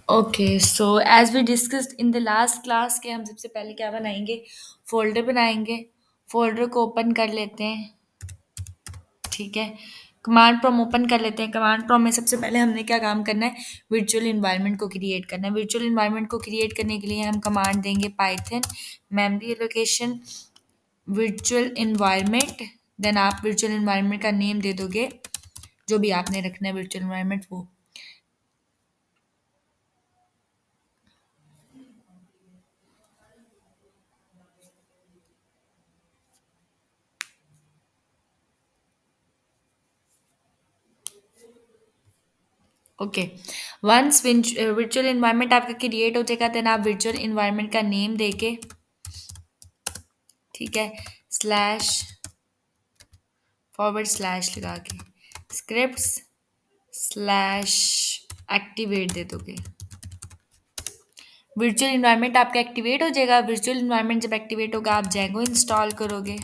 Okay, so as we discussed in the last class के हम सबसे पहले क्या बनाएंगे? फोल्डर बनाएंगे। फोल्डर को ओपन कर लेते हैं। ठीक है, कमांड प्रॉम्प्ट ओपन कर लेते हैं। कमांड प्रॉम्प्ट में सबसे पहले हमने क्या काम करना है? वर्चुअल इन्वायरमेंट को क्रिएट करना है। वर्चुअल इन्वायरमेंट को क्रिएट करने के लिए हम कमांड देंगे Python memory allocation virtual environment. Then आप वर्चुअल इन्वायरमेंट का नेम दे दोगे जो भी आपने रखना है वर्चुअल इन्वायरमेंट वो। ओके, वंस वर्चुअल इन्वायरमेंट आपका क्रिएट हो जाएगा देन आप वर्चुअल इन्वायरमेंट का नेम देके, ठीक है, स्लैश फॉरवर्ड स्लैश लगा के स्क्रिप्ट्स स्लैश एक्टिवेट दे दोगे। वर्चुअल इन्वायरमेंट आपका एक्टिवेट हो जाएगा। वर्चुअल इन्वायरमेंट जब एक्टिवेट होगा आप जैंगो इंस्टॉल करोगे।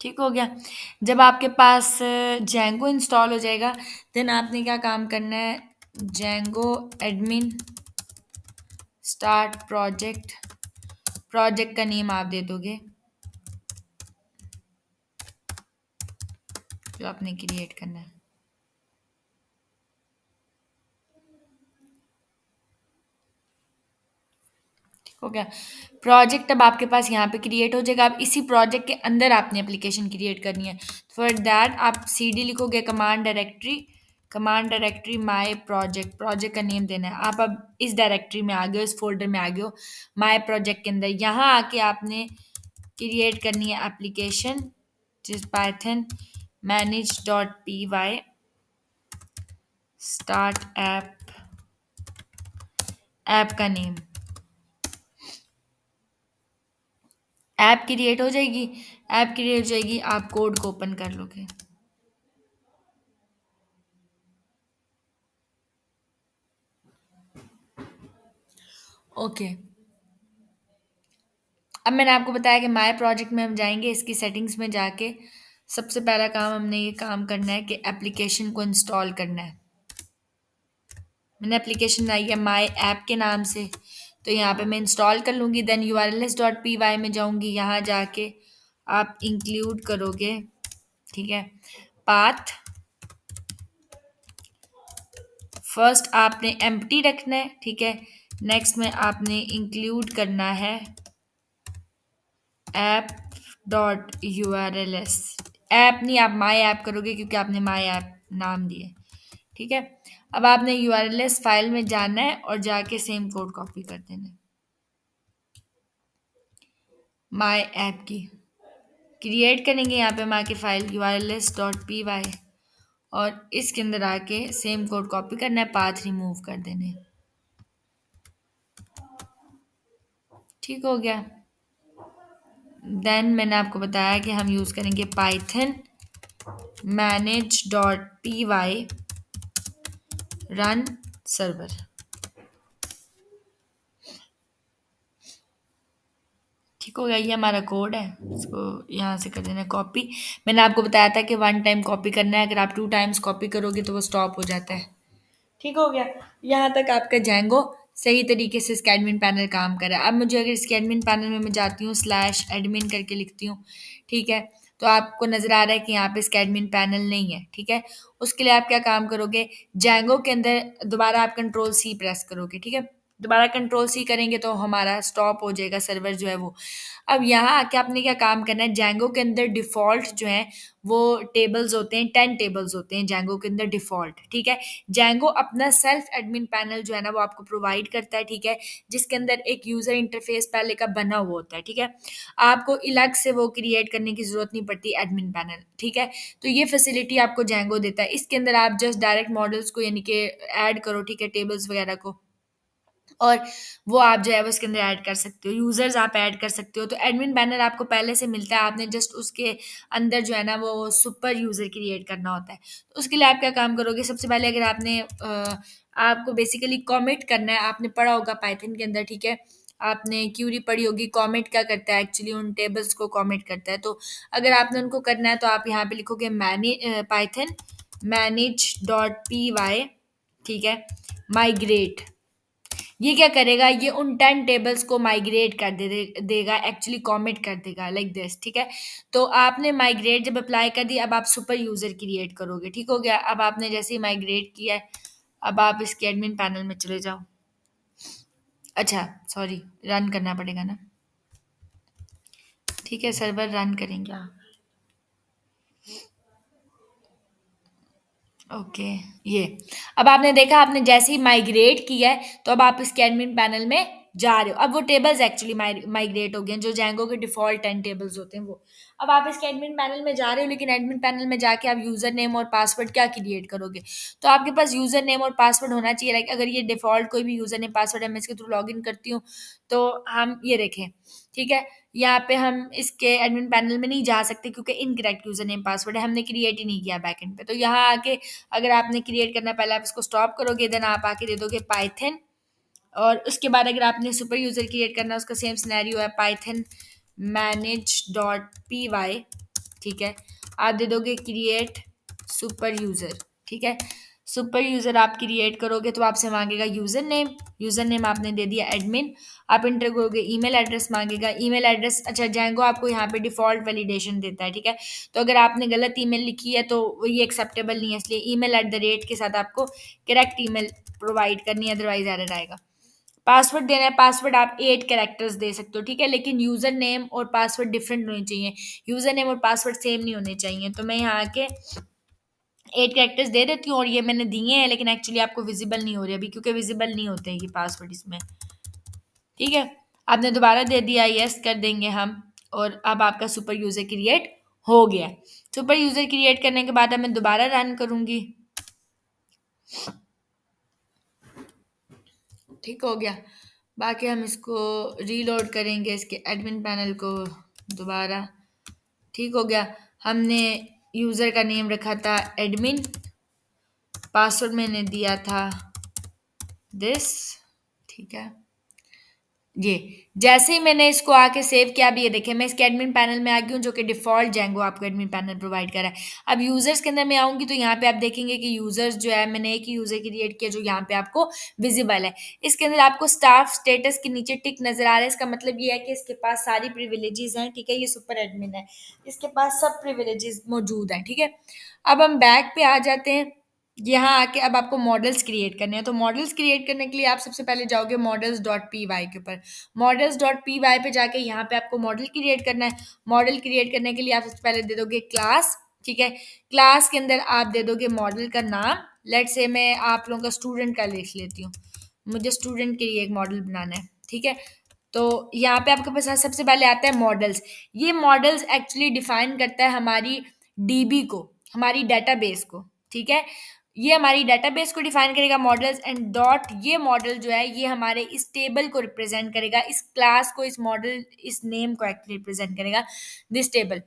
ठीक हो गया। जब आपके पास जैंगो इंस्टॉल हो जाएगा देन आपने क्या काम करना है? Django admin start project, project का नेम आप दे दोगे जो आपने क्रिएट करना है। ठीक हो गया। प्रोजेक्ट अब आपके पास यहाँ पे क्रिएट हो जाएगा। अब इसी प्रोजेक्ट के अंदर आपने एप्लीकेशन क्रिएट करनी है। फॉर दैट आप cd लिखोगे command directory my project, project का नेम देना है। आप अब इस डायरेक्टरी में आ गए हो, इस फोल्डर में आ गए हो माय प्रोजेक्ट के अंदर। यहाँ आके आपने क्रिएट करनी है एप्लीकेशन जिस पाइथन manage.py स्टार्ट ऐप का नेम। ऐप क्रिएट हो जाएगी। ऐप क्रिएट हो जाएगी, आप कोड को ओपन कर लोगे। ओके, अब मैंने आपको बताया कि माय प्रोजेक्ट में हम जाएंगे, इसकी सेटिंग्स में जाके सबसे पहला काम हमने ये काम करना है कि एप्लीकेशन को इंस्टॉल करना है। मैंने एप्लीकेशन बनाई है माय ऐप के नाम से, तो यहाँ पे मैं इंस्टॉल कर लूँगी। देन urls.py में जाऊँगी। यहाँ जाके आप इंक्लूड करोगे, ठीक है, पाथ। फर्स्ट आपने एम्प्टी रखना है, ठीक है। नेक्स्ट में आपने इंक्लूड करना है ऐप डॉट urls। ऐप नहीं, आप माई ऐप करोगे क्योंकि आपने माई ऐप नाम दिया है, ठीक है। अब आपने urls फाइल में जाना है और जाके सेम कोड कॉपी कर देना है। माई ऐप की क्रिएट करेंगे यहाँ पे माँ की फाइल urls.py और इसके अंदर आके सेम कोड कॉपी करना है, पाथ रिमूव कर देने हैं। ठीक हो गया। देन मैंने आपको बताया कि हम यूज़ करेंगे पाइथन manage.py रन सर्वर। ठीक हो गया, ये हमारा कोड है। इसको यहाँ से कर देना कॉपी। मैंने आपको बताया था कि 1 टाइम कॉपी करना है, अगर आप 2 टाइम्स कॉपी करोगे तो वो स्टॉप हो जाता है। ठीक हो गया। यहाँ तक आपका जैंगो सही तरीके से इसका एडमिन पैनल काम कर रहा है। अब मुझे अगर इसके एडमिन पैनल में मैं जाती हूँ स्लैश एडमिन करके लिखती हूँ, ठीक है, तो आपको नज़र आ रहा है कि यहाँ पे इसका एडमिन पैनल नहीं है, ठीक है। उसके लिए आप क्या काम करोगे? जैंगो के अंदर दोबारा आप कंट्रोल C प्रेस करोगे, ठीक है। दोबारा कंट्रोल सी करेंगे तो हमारा स्टॉप हो जाएगा सर्वर जो है वो। अब यहाँ आके आपने क्या काम करना है, जैंगो के अंदर डिफ़ॉल्ट जो है वो टेबल्स होते हैं, 10 टेबल्स होते हैं जैंगो के अंदर डिफ़ॉल्ट, ठीक है। जैंगो अपना सेल्फ एडमिन पैनल जो है ना वो आपको प्रोवाइड करता है, ठीक है, जिसके अंदर एक यूज़र इंटरफेस पहले का बना हुआ होता है, ठीक है। आपको अलग से वो क्रिएट करने की ज़रूरत नहीं पड़ती एडमिन पैनल, ठीक है। तो ये फैसिलिटी आपको जैंगो देता है। इसके अंदर आप जस्ट डायरेक्ट मॉडल्स को यानी कि ऐड करो, ठीक है, टेबल्स वगैरह को, और वो आप जो है वो इसके अंदर ऐड कर सकते हो, यूज़र्स आप ऐड कर सकते हो। तो एडमिन बैनर आपको पहले से मिलता है, आपने जस्ट उसके अंदर जो है ना वो सुपर यूज़र क्रिएट करना होता है। तो उसके लिए आप क्या काम करोगे, सबसे पहले अगर आपने आपको बेसिकली कॉमिट करना है, आपने पढ़ा होगा पाइथन के अंदर, ठीक है, आपने क्यूरी पढ़ी होगी, कॉमिट क्या करता है एक्चुअली, उन टेबल्स को कॉमिट करता है। तो अगर आपने उनको करना है तो आप यहाँ पे लिखोगे Python manage dot P Y, ठीक है, माइग्रेट। ये क्या करेगा, ये उन 10 टेबल्स को माइग्रेट कर देगा, एक्चुअली कॉमिट कर देगा लाइक दिस, ठीक है। तो आपने माइग्रेट जब अप्लाई कर दी, अब आप सुपर यूज़र क्रिएट करोगे, ठीक हो गया। अब आपने जैसे ही माइग्रेट किया है, अब आप इसके एडमिन पैनल में चले जाओ। अच्छा सॉरी, रन करना पड़ेगा ना, ठीक है, सर्वर रन करेंगे आप। ओके, ये अब आपने देखा, आपने जैसे ही माइग्रेट किया है तो अब आप इसके एडमिन पैनल में जा रहे हो। अब वो टेबल्स एक्चुअली माइग्रेट हो गए हैं, जो जैंगो के डिफॉल्ट 10 टेबल्स होते हैं वो। अब आप इसके एडमिन पैनल में जा रहे हो, लेकिन एडमिन पैनल में जाके आप यूजर नेम और पासवर्ड क्या क्रिएट करोगे, तो आपके पास यूजर नेम और पासवर्ड होना चाहिए। लाइक अगर ये डिफॉल्ट कोई भी यूजर नेम पासवर्ड है, मैं इसके थ्रू लॉग इन करती हूँ, तो हम ये देखें, ठीक है, यहाँ पे हम इसके एडमिन पैनल में नहीं जा सकते क्योंकि इनकरेक्ट यूजर नेम पासवर्ड है, हमने क्रिएट ही नहीं किया बैकएंड पे। तो यहाँ आके अगर आपने क्रिएट करना, पहले आप इसको स्टॉप करोगे, देन आप आके दे दोगे पाइथन, और उसके बाद अगर आपने सुपर यूजर क्रिएट करना, उसका सेम सिनेरियो है, Python manage dot P Y, ठीक है, आप दे दोगे क्रिएट सुपर यूजर, ठीक है। सुपर यूजर आप क्रिएट करोगे तो आपसे मांगेगा यूजर नेम, यूजर नेम आपने दे दिया एडमिन, आप इंटर करोगे, ईमेल एड्रेस मांगेगा, ईमेल एड्रेस, अच्छा जैंगो आपको यहाँ पे डिफॉल्ट वैलिडेशन देता है, ठीक है। तो अगर आपने गलत ईमेल लिखी है तो ये एक्सेप्टेबल नहीं है, इसलिए ईमेल एट द रेट के साथ आपको करेक्ट ईमेल प्रोवाइड करनी है, अदरवाइज एरर आएगा। पासवर्ड देना है, पासवर्ड आप 8 कैरेक्टर्स दे सकते हो, ठीक है, लेकिन यूजर नेम और पासवर्ड डिफरेंट होने चाहिए, यूजर नेम और पासवर्ड सेम नहीं होने चाहिए। तो मैं यहाँ आके 8 कैरेक्टर्स दे देती हूँ, और ये मैंने दिए हैं, लेकिन एक्चुअली आपको विजिबल नहीं हो रही अभी, क्योंकि विजिबल नहीं होते हैं ये पासवर्ड इसमें, ठीक है। आपने दोबारा दे दिया, यस कर देंगे हम, और अब आपका सुपर यूजर क्रिएट हो गया। सुपर यूजर क्रिएट करने के बाद अब मैं दोबारा रन करूंगी, ठीक हो गया। बाकी हम इसको रीलोड करेंगे, इसके एडमिन पैनल को दोबारा, ठीक हो गया। हमने यूज़र का नेम रखा था एडमिन, पासवर्ड मैंने दिया था दिस, ठीक है। ये जैसे ही मैंने इसको आके सेव किया, अब ये देखें मैं इसके एडमिन पैनल में आ गई हूँ, जो कि डिफॉल्ट जैंगो आपको एडमिन पैनल प्रोवाइड करा है। अब यूजर्स के अंदर मैं आऊंगी तो यहाँ पे आप देखेंगे कि यूजर्स जो है, मैंने एक ही यूजर क्रिएट किया जो यहाँ पे आपको विजिबल है। इसके अंदर आपको स्टाफ स्टेटस के नीचे टिक नजर आ रहा है, इसका मतलब ये है कि इसके पास सारी प्रिविलेजेस हैं, ठीक है, ये सुपर एडमिन है, इसके पास सब प्रिविलेजेस मौजूद हैं, ठीक है। अब हम बैक पे आ जाते हैं, यहाँ आके अब आपको मॉडल्स क्रिएट करने हैं। तो मॉडल्स क्रिएट करने के लिए आप सबसे पहले जाओगे मॉडल्स डॉट पी वाई के ऊपर, मॉडल्स डॉट पी वाई पे जाके यहाँ पे आपको मॉडल क्रिएट करना है। मॉडल क्रिएट करने के लिए आप सबसे पहले दे दोगे क्लास, ठीक है, क्लास के अंदर आप दे दोगे मॉडल का नाम। लेट से मैं आप लोगों का स्टूडेंट का लिख लेती हूँ, मुझे स्टूडेंट के लिए एक मॉडल बनाना है, ठीक है। तो यहाँ पे आपके पास सबसे पहले आता है मॉडल्स। ये मॉडल्स एक्चुअली डिफाइन करता है हमारी डीबी को, हमारी डेटाबेस को, ठीक है। ये हमारी डेटाबेस को डिफाइन करेगा मॉडल्स, एंड डॉट, ये मॉडल जो है ये हमारे इस टेबल को रिप्रेजेंट करेगा, इस क्लास को, इस मॉडल, इस नेम को एक्चुअली रिप्रेजेंट करेगा, दिस टेबल।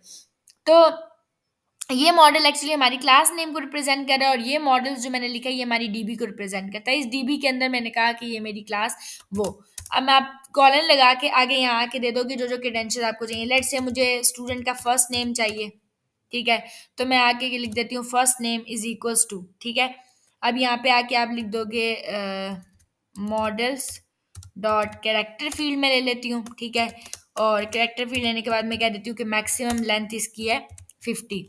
तो ये मॉडल एक्चुअली हमारी क्लास नेम को रिप्रेजेंट कर रहा है, और ये मॉडल्स जो मैंने लिखा है ये हमारी डीबी को रिप्रेजेंट करता है। इस डीबी के अंदर मैंने कहा कि ये मेरी क्लास, वो अब मैं आप कॉलन लगा के आगे यहाँ आके दे दोगे जो जो क्रेडेंशियल आपको चाहिए। लेट से मुझे स्टूडेंट का फर्स्ट नेम चाहिए, ठीक है, तो मैं आके लिख देती हूँ first name is equals to, ठीक है। अब यहाँ पे आके आप लिख दोगे मॉडल्स डॉट कैरेक्टर फील्ड में ले लेती हूँ, ठीक है, और कैरेक्टर फील्ड लेने के बाद मैं कह देती हूँ कि मैक्सिमम लेंथ इसकी है 50,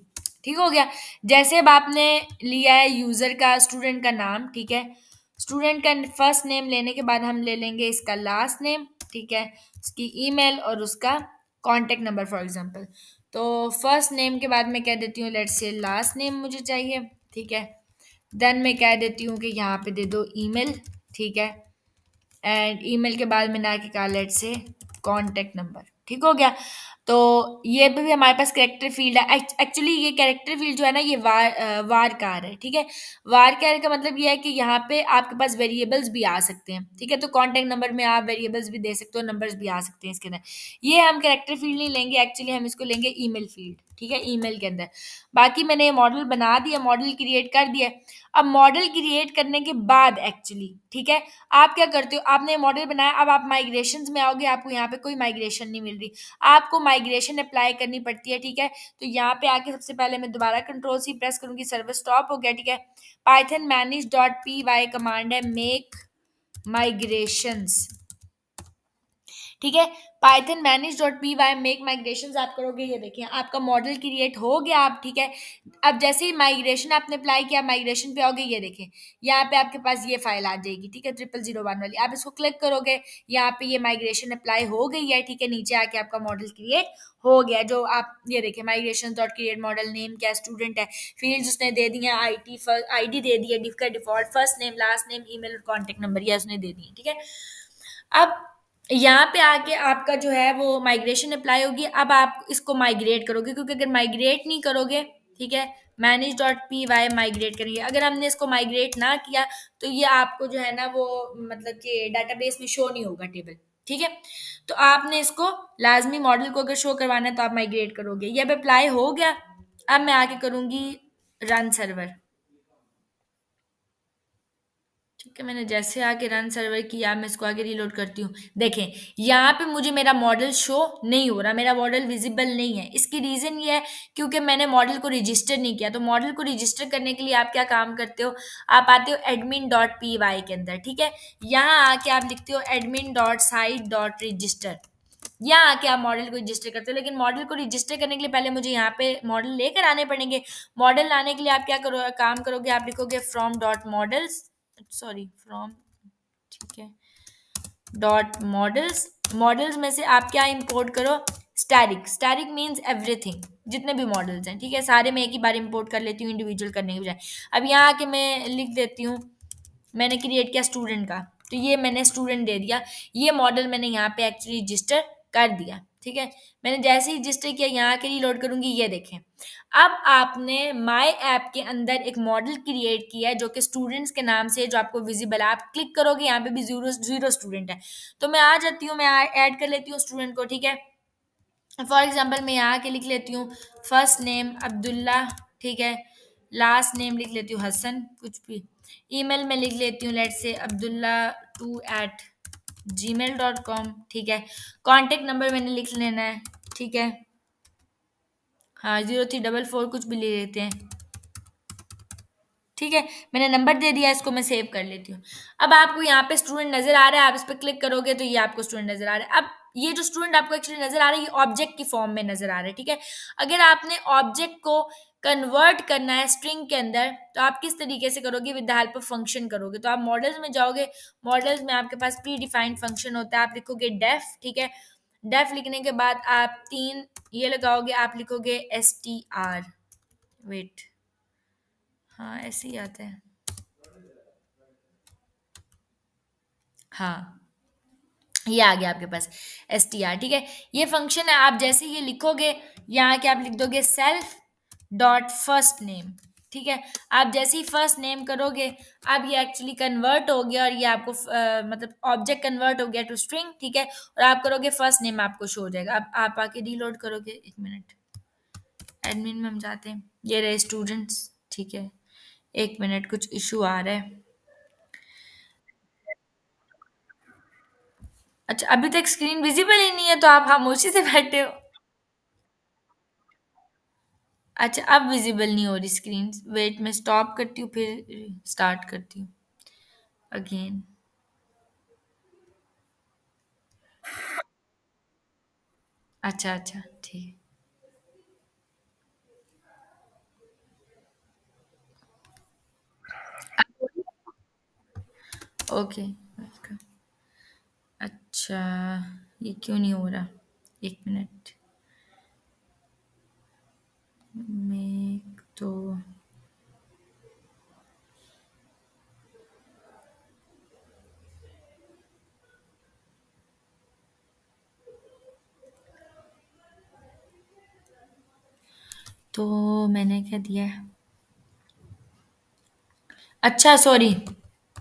ठीक हो गया। जैसे अब आपने लिया है यूजर का, स्टूडेंट का नाम, ठीक है, स्टूडेंट का फर्स्ट नेम लेने के बाद हम ले लेंगे इसका लास्ट नेम, ठीक है, उसकी ईमेल और उसका कॉन्टेक्ट नंबर फॉर एग्जांपल। तो फर्स्ट नेम के बाद मैं कह देती हूँ लेट्स से लास्ट नेम मुझे चाहिए, ठीक है। देन मैं कह देती हूँ कि यहाँ पे दे दो ईमेल, ठीक है। एंड ईमेल के बाद मैंने आके कहा लेट्स से कॉन्टेक्ट नंबर, ठीक हो गया। तो ये भी हमारे पास कैरेक्टर फील्ड है। एक्चुअली ये कैरेक्टर फील्ड जो है ना ये वार कार है, ठीक है। वार कार का मतलब ये है कि यहाँ पे आपके पास वेरिएबल्स भी आ सकते हैं, ठीक है। तो कॉन्टेक्ट नंबर में आप वेरिएबल्स भी दे सकते हो, नंबर्स भी आ सकते हैं इसके अंदर। ये हम कैरेक्टर फील्ड नहीं लेंगे, एक्चुअली हम इसको लेंगे ईमेल फील्ड, ठीक है, ईमेल के अंदर। बाकी मैंने ये मॉडल बना दिया, मॉडल क्रिएट कर दिया। अब मॉडल क्रिएट करने के बाद एक्चुअली, ठीक है, आप क्या करते हो, आपने मॉडल बनाया, अब आप माइग्रेशंस में आओगे, आपको यहाँ पे कोई माइग्रेशन नहीं मिल रही, आपको माइग्रेशन अप्लाई करनी पड़ती है, ठीक है। तो यहाँ पे आके सबसे पहले मैं दोबारा कंट्रोल सी प्रेस करूंगी, सर्वर स्टॉप हो गया, ठीक है। Python manage dot P Y command है, मेक माइग्रेशंस, ठीक है। Python manage dot P Y make migration आप करोगे, ये देखिए आपका मॉडल क्रिएट हो गया, आप ठीक है। अब जैसे ही माइग्रेशन आपने अप्लाई किया, माइग्रेशन पे आओगे, ये देखें यहाँ पे आपके पास ये फाइल आ जाएगी, ठीक है, 0001 वाली। आप इसको क्लिक करोगे, यहाँ पे ये माइग्रेशन अप्लाई हो गई है, ठीक है। नीचे आके आपका मॉडल क्रिएट हो गया, जो आप ये देखिए migration dot create model, name क्या स्टूडेंट है, फील्ड्स उसने दे दी है, आईडी दे दी है, डिफ का default, first name last name email और कॉन्टेक्ट नंबर ये उसने दे दी है, ठीक है। अब यहाँ पे आके आपका जो है वो माइग्रेशन अप्लाई होगी। अब आप इसको माइग्रेट करोगे, क्योंकि अगर माइग्रेट नहीं करोगे, ठीक है, manage dot P Y migrate करेंगे, अगर हमने इसको माइग्रेट ना किया तो ये आपको जो है ना वो मतलब कि डाटाबेस में शो नहीं होगा टेबल, ठीक है। तो आपने इसको लाजमी मॉडल को अगर शो करवाना है तो आप माइग्रेट करोगे। ये अब अप्लाई हो गया। अब मैं आके करूंगी रन सर्वर, ठीक है। मैंने जैसे आके रन सर्वर किया, मैं इसको आगे रीलोड करती हूँ। देखें यहाँ पे मुझे मेरा मॉडल शो नहीं हो रहा, मेरा मॉडल विजिबल नहीं है। इसकी रीजन ये है क्योंकि मैंने मॉडल को रजिस्टर नहीं किया। तो मॉडल को रजिस्टर करने के लिए आप क्या काम करते हो, आप आते हो एडमिन डॉट पी वाई के अंदर, ठीक है। यहाँ आके आप लिखते हो admin dot site dot register. यहाँ आके आप मॉडल को रजिस्टर करते हो, लेकिन मॉडल को रजिस्टर करने के लिए पहले मुझे यहाँ पे मॉडल लेकर आने पड़ेंगे। मॉडल लाने के लिए आप क्या करो, काम करोगे, आप लिखोगे from dot models, sorry from, ठीक है, डॉट मॉडल्स। मॉडल्स में से आप क्या इंपोर्ट करो, स्टैटिक। स्टैटिक मीन्स एवरीथिंग, जितने भी मॉडल्स हैं, ठीक है, सारे मैं एक ही बार इंपोर्ट कर लेती हूँ इंडिविजुअल करने के बजाय। अब यहाँ आके मैं लिख देती हूँ, मैंने क्रिएट किया स्टूडेंट का, तो ये मैंने स्टूडेंट दे दिया। ये मॉडल मैंने यहाँ पे एक्चुअली रजिस्टर कर दिया, ठीक है। मैंने जैसे ही रजिस्टर किया, यहाँ के रीलोड करूंगी, ये देखें अब आपने माय ऐप के अंदर एक मॉडल क्रिएट किया है जो कि स्टूडेंट्स के नाम से, जो आपको विजिबल है। आप क्लिक करोगे, यहाँ पे भी जीरो जीरो स्टूडेंट है। तो मैं आ जाती हूँ, मैं ऐड कर लेती हूँ स्टूडेंट को, ठीक है। फॉर एग्जाम्पल मैं यहाँ के लिख लेती हूँ फर्स्ट नेम अब्दुल्ला, ठीक है, लास्ट नेम लिख लेती हूँ हसन, कुछ भी। ईमेल में लिख लेती हूँ लेट से abdulla2@gmail.com, ठीक है। कॉन्टेक्ट नंबर मैंने लिख लेना है, ठीक है, हाँ 0344 कुछ भी ले लेते हैं, ठीक है। मैंने नंबर दे दिया, इसको मैं सेव कर लेती हूँ। अब आपको यहाँ पे स्टूडेंट नजर आ रहा है, आप इस पर क्लिक करोगे तो ये आपको स्टूडेंट नजर आ रहा है। अब ये जो स्टूडेंट आपको एक्चुअली नजर आ रहा है, ये ऑब्जेक्ट की फॉर्म में नजर आ रहा है, ठीक है। अगर आपने ऑब्जेक्ट को कन्वर्ट करना है स्ट्रिंग के अंदर, तो आप किस तरीके से करोगे, with the help of function करोगे। तो आप मॉडल्स में जाओगे, मॉडल्स में आपके पास प्री डिफाइंड फंक्शन होता है, आप लिखोगे डेफ, ठीक है। डेफ लिखने के बाद आप 3 ये लगाओगे, आप लिखोगे str, वेट, हाँ ऐसे ही आता है, हाँ ये आ गया आपके पास str, ठीक है। ये फंक्शन है, आप जैसे ये लिखोगे, यहाँ के आप लिख दोगे सेल्फ डॉट फर्स्ट नेम, ठीक है। आप जैसे ही फर्स्ट नेम करोगे, अब ये एक्चुअली कन्वर्ट हो गया और ये आपको मतलब ऑब्जेक्ट कन्वर्ट हो गया टू स्ट्रिंग, ठीक है। और आप करोगे फर्स्ट नेम, आपको शो हो जाएगा। अब आप आके रीलोड करोगे, एक मिनट, एडमिन में हम जाते हैं, ये रहे स्टूडेंट्स, ठीक है। एक मिनट, कुछ इशू आ रहा है। अच्छा अभी तक स्क्रीन विजिबल ही नहीं है, तो आप खामोशी से बैठे हो। अच्छा अब विजिबल नहीं हो रही स्क्रीन, वेट मैं स्टॉप करती हूँ फिर स्टार्ट करती हूँ अगेन। अच्छा अच्छा ठीक। ओके। अच्छा, ये क्यों नहीं हो रहा? एक मिनट। मैं तो तो मैंने क्या दिया है? अच्छा सॉरी,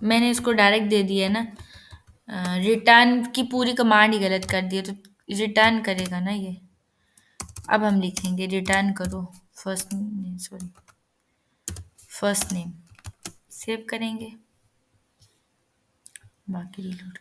मैंने इसको डायरेक्ट दे दिया है ना। रिटर्न की पूरी कमांड ही गलत कर दी है, तो रिटर्न करेगा ना ये। अब हम लिखेंगे रिटर्न करो first name, sorry, first name. Save करेंगे, बाकी रिलोड।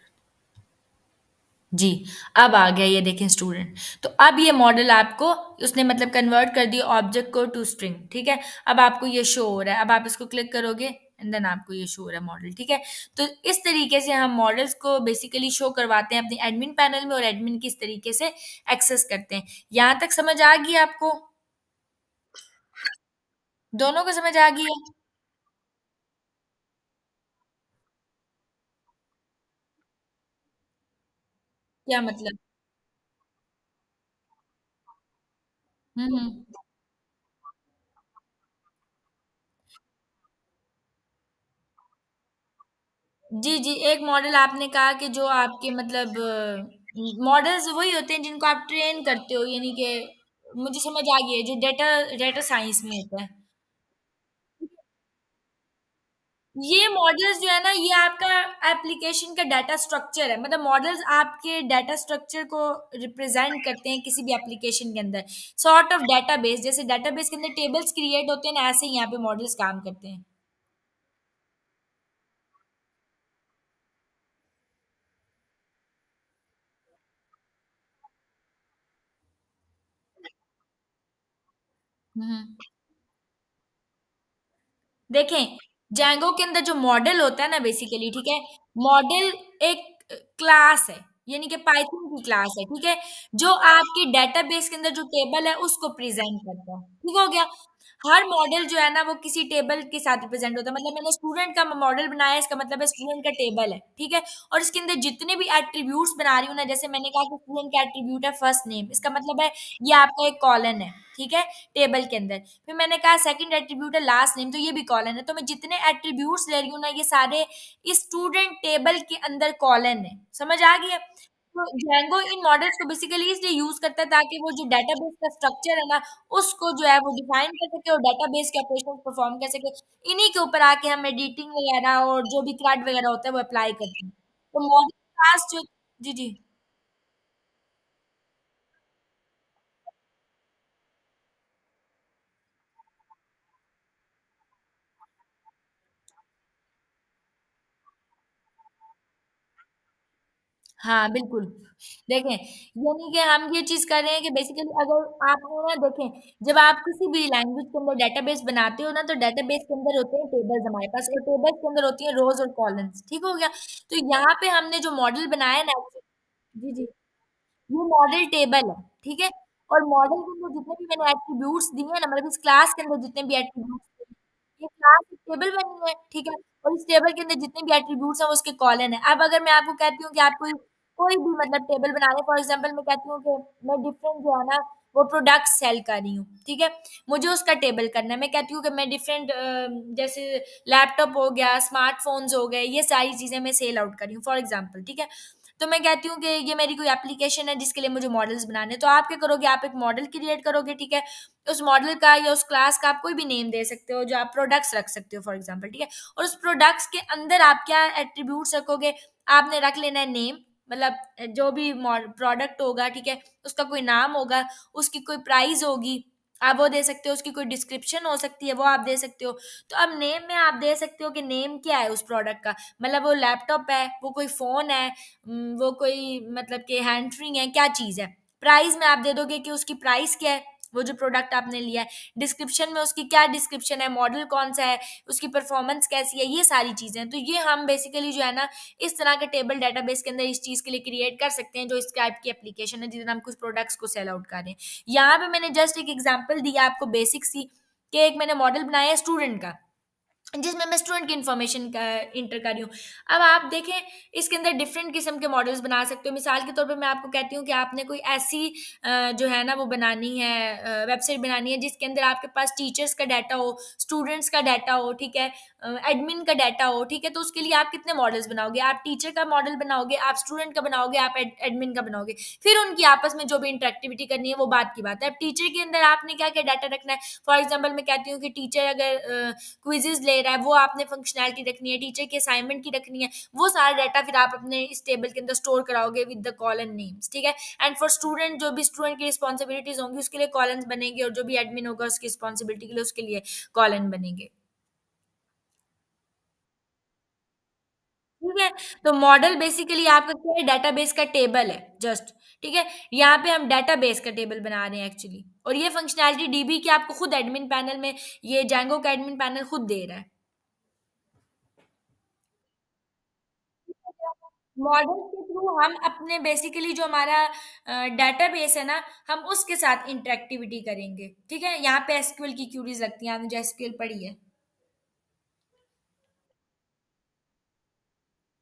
जी, अब आ गया ये देखें स्टूडेंट। तो अब ये मॉडल आपको उसने मतलब कन्वर्ट कर दिया ऑब्जेक्ट को टू स्ट्रिंग, ठीक है। अब आपको ये शो हो रहा है, अब आप इसको क्लिक करोगे एंड देन आपको ये शो हो रहा है मॉडल, ठीक है। तो इस तरीके से हम मॉडल्स को बेसिकली शो करवाते हैं अपने एडमिन पैनल में, और एडमिन किस तरीके से एक्सेस करते हैं। यहाँ तक समझ आ गई आपको? दोनों को समझ आ गई है? क्या मतलब? हम्म। जी, जी। एक मॉडल आपने कहा कि जो आपके मतलब मॉडल्स वही होते हैं जिनको आप ट्रेन करते हो, यानी कि मुझे समझ आ गई है, जो डेटा डेटा साइंस में होता है। ये मॉडल्स जो है ना, ये आपका एप्लीकेशन का डाटा स्ट्रक्चर है। मतलब मॉडल्स आपके डाटा स्ट्रक्चर को रिप्रेजेंट करते हैं किसी भी एप्लीकेशन के अंदर। सॉर्ट ऑफ डेटाबेस, जैसे डेटाबेस के अंदर टेबल्स क्रिएट होते हैं ना, ऐसे ही यहाँ पे मॉडल्स काम करते हैं। हम्म। देखें, जैंगो के अंदर जो मॉडल होता है ना बेसिकली, ठीक है, मॉडल एक क्लास है, यानी कि पाइथन की क्लास है, ठीक है, जो आपके डेटाबेस के अंदर जो टेबल है उसको प्रेजेंट करता है, ठीक हो गया। हर मॉडल जो है ना वो किसी टेबल के साथ रिप्रेजेंट होता है। मतलब मैंने स्टूडेंट का मॉडल बनाया है, इसका मतलब है स्टूडेंट का टेबल है, ठीक है। और इसके अंदर जितने भी एट्रीब्यूट्स बना रही हूँ ना, जैसे मैंने कहा कि स्टूडेंट का एट्रीब्यूट है फर्स्ट नेम, इसका मतलब है ये आपका एक कॉलन है, ठीक है, टेबल के अंदर। फिर मैंने कहा सेकंड एट्रीब्यूट है लास्ट नेम, तो ये भी कॉलन है। तो मैं जितने एट्रीब्यूट्स ले रही हूँ ना, ये सारे इस स्टूडेंट टेबल के अंदर कॉलन है। समझ आ गई है? तो Django इन मॉडल्स को बेसिकली इसलिए यूज करता है ताकि वो जो डेटाबेस का स्ट्रक्चर है ना, उसको जो है वो डिफाइन कर सके और डेटाबेस के ऑपरेशन परफॉर्म कर सके। इन्हीं के ऊपर आके हम एडिटिंग वगैरह और जो भी क्लड वगैरह होता है वो अप्लाई करते हैं। तो मॉडल क्लास जो, जी जी, हाँ बिल्कुल। देखें, यानी कि हम ये चीज कर रहे हैं कि बेसिकली अगर आपने ना देखें, जब आप किसी भी लैंग्वेज के अंदर डेटाबेस बनाते हो ना, तो डेटाबेस के अंदर होते हैं टेबल्स हमारे पास, और टेबल्स के अंदर होती हैं रोज और कॉलम्स, ठीक हो गया। तो यहाँ पे हमने जो मॉडल बनाया है ना, जी जी, ये मॉडल टेबल है, ठीक है। और मॉडल के अंदर जितने भी मैंने एट्रीब्यूट्स दिए हैं ना, मतलब इस क्लास के अंदर जितने भी एट्रीब्यूट्स, ये क्लास एक टेबल बनी है, ठीक है। और इस टेबल के अंदर जितने भी एट्रीब्यूट्स हैं वो उसके कॉलन है। अब अगर मैं आपको कहती हूँ कि आप कोई भी मतलब टेबल बना लें, फॉर एग्जांपल मैं कहती हूँ कि मैं डिफरेंट जो है ना वो प्रोडक्ट सेल कर रही हूँ, ठीक है, मुझे उसका टेबल करना है। मैं कहती हूँ कि मैं डिफरेंट जैसे लैपटॉप हो गया, स्मार्टफोन्स हो गए, ये सारी चीजें मैं सेल आउट कर रही हूँ फॉर एग्जाम्पल, ठीक है। तो मैं कहती हूँ कि ये मेरी कोई एप्लीकेशन है जिसके लिए मुझे मॉडल्स बनाने हैं। तो आप क्या करोगे, आप एक मॉडल क्रिएट करोगे, ठीक है। उस मॉडल का या उस क्लास का आप कोई भी नेम दे सकते हो, जो आप प्रोडक्ट्स रख सकते हो फॉर एग्जांपल, ठीक है। और उस प्रोडक्ट्स के अंदर आप क्या एट्रीब्यूट्स रखोगे, आपने रख लेना है नेम, मतलब जो भी प्रोडक्ट होगा, ठीक है, उसका कोई नाम होगा, उसकी कोई प्राइस होगी, आप वो दे सकते हो, उसकी कोई डिस्क्रिप्शन हो सकती है वो आप दे सकते हो। तो अब नेम में आप दे सकते हो कि नेम क्या है उस प्रोडक्ट का, मतलब वो लैपटॉप है, वो कोई फोन है, वो कोई मतलब कि हैंड फ्री है, क्या चीज है। प्राइस में आप दे दोगे कि उसकी प्राइस क्या है, वो जो प्रोडक्ट आपने लिया है। डिस्क्रिप्शन में उसकी क्या डिस्क्रिप्शन है, मॉडल कौन सा है, उसकी परफॉर्मेंस कैसी है, ये सारी चीजें हैं। तो ये हम बेसिकली जो है ना इस तरह के टेबल डेटाबेस के अंदर इस चीज के लिए क्रिएट कर सकते हैं, जो इस टाइप की एप्लीकेशन है जिसमें हम कुछ प्रोडक्ट्स को सेल आउट कर रहे हैं। यहाँ पे मैंने जस्ट एक एग्जांपल दिया आपको बेसिक सी, कि एक मैंने मॉडल बनाया है स्टूडेंट का, जिसमें मैं स्टूडेंट की इन्फॉर्मेशन का इंटर कर रही हूँ। अब आप देखें, इसके अंदर डिफरेंट किस्म के मॉडल्स बना सकते हो। मिसाल के तौर पे मैं आपको कहती हूँ कि आपने कोई ऐसी जो है ना वो बनानी है, वेबसाइट बनानी है जिसके अंदर आपके पास टीचर्स का डाटा हो, स्टूडेंट्स का डाटा हो, ठीक है, एडमिन का डाटा हो, ठीक है। तो उसके लिए आप कितने मॉडल्स बनाओगे? आप टीचर का मॉडल बनाओगे, आप स्टूडेंट का बनाओगे, आप एडमिन का बनाओगे। फिर उनकी आपस में जो भी इंटरेक्टिविटी करनी है वो बात की बात है। अब टीचर के अंदर आपने क्या क्या डाटा रखना है? फॉर एग्जाम्पल मैं कहती हूँ कि टीचर अगर क्विजेज ले रहा है, वो आपने फंक्शनैलिटी रखनी है, टीचर की असाइनमेंट की रखनी है, वो सारा डाटा फिर आप अपने इस टेबल के अंदर स्टोर कराओगे विद द कॉलन नेम्स, ठीक है। एंड फॉर स्टूडेंट, जो भी स्टूडेंट की रिस्पॉन्सिबिलिटीज होंगी उसके लिए कॉलम्स बनेंगे, और जो भी एडमिन होगा उसकी रिस्पॉन्सिबिलिटी के लिए उसके लिए कॉलन बनेंगे। ठीक है। तो मॉडल बेसिकली आपका क्या है? डेटाबेस का टेबल है जस्ट, ठीक है। यहाँ पे हम डेटाबेस का टेबल बना रहे हैं एक्चुअली, और ये फंक्शनैलिटी डीबी की आपको खुद एडमिन पैनल में, ये जैंगो का एडमिन पैनल खुद दे रहा है। मॉडल के थ्रू हम अपने बेसिकली जो हमारा डेटाबेस है ना, हम उसके साथ इंटरेक्टिविटी करेंगे, ठीक है। यहाँ पे एसक्यूएल की क्यूरीज लगती हैं, आपने जो एसक्यूएल पढ़ी है।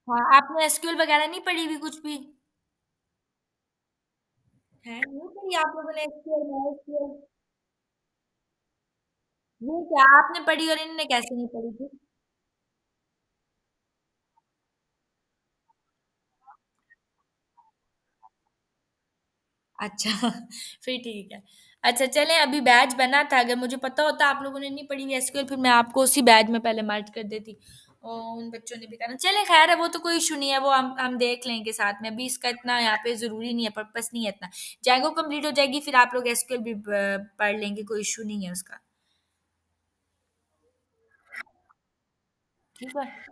हाँ, आपने एसक्यूएल वगैरह नहीं पढ़ी भी कुछ भी? है नहीं पढ़ी आप लोगों ने एसक्यूएल, एसक्यूएल? ये क्या आपने पढ़ी और इनने कैसे नहीं पढ़ी थी? अच्छा फिर ठीक है। अच्छा चलें, अभी बैच बना था, अगर मुझे पता होता आप लोगों ने नहीं पढ़ी हुई एसक्यूएल, फिर मैं आपको उसी बैच में पहले मर्ज कर देती, और उन बच्चों ने भी करना। चलें खैर है, वो तो कोई इशू नहीं है, वो हम देख लेंगे साथ में। अभी इसका इतना यहाँ पे ज़रूरी नहीं है, पर्पस नहीं है इतना। जैंगो कंप्लीट हो जाएगी फिर आप लोग एसक्यूएल भी पढ़ लेंगे, कोई इशू नहीं है उसका। ठीक है।